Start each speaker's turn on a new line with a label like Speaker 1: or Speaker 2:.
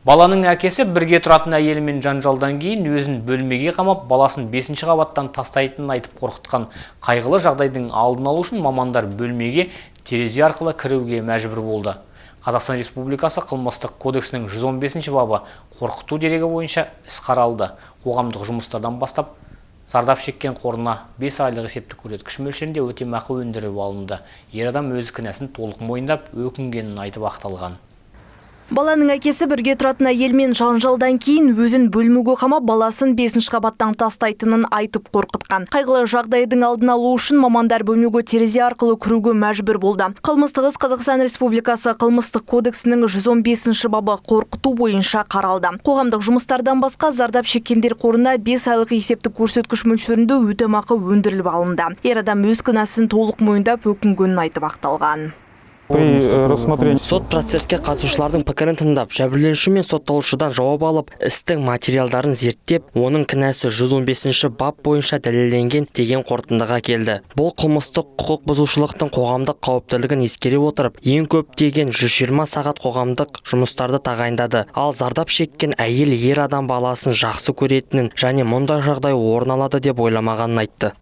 Speaker 1: Баланың әкесі бірге тұратын әйелімен жанжалдан кейін өзін бөлмеге қамап, баласын 5-ші қабаттан тастайтынын айтып қорқытқан. Қайғылы жағдайдың алдын алу үшін мамандар бөлмеге терезе арқылы кіруге мәжбүр болды. Қазақстан Республикасы қылмыстық кодексінің 115-ші бабы қорқыту дерегі бойынша іс қаралды. Қоғамдық жұмыстардан бастап зардап шеккен қорына 5 айлық есептік көрсеткіш мөлшерінде өтемақы өндіріп алынды. Ер адам өз кінәсін толық мойындап, өкінгенін айтып ақталған.
Speaker 2: Баланың әкесі бірге тұратын әйелмен жанжалдан кейін өзін бөлмеге қамап, баласын 5-ші қабаттан тастайтынын айтып қорқытқан. Қайғылы жағдайдың алдын алу үшін мамандар бөлмеге терезе арқылы кіруге мәжбүр болды. Қылмыстық іс Қазақстан Республикасы қылмыстық кодексінің 115-ші бабы қорқыту бойынша қаралды. Қоғамдық жұмыстардан басқа зардап шеккендер қорына 5 айлық есептік көрсеткіш мөлшерінде өтемақы өндіріліп алынды. Ер адам өз кінәсін толық мойындап, өкінгенін айтып ақталған.
Speaker 3: Сот процесске қатысушылардың пікірін тыңдап, жәбірленуші мен сотталушыдан жауап алып, істің материалдарын зерттеп, оның кінәсі 115-ші бап бойынша дәлелденген деген қорытындыға келді. Бұл қылмыстық құқық бұзушылықтың қоғамдық қауіптілігін ескере отырып, ең көп деген 120 сағат қоғамдық жұмыстарды тағайындады. Ал зардап шеккен әйел ер адам баласын жақсы көретінін және мұндай жағдай орын алады деп ойламағанын айтты.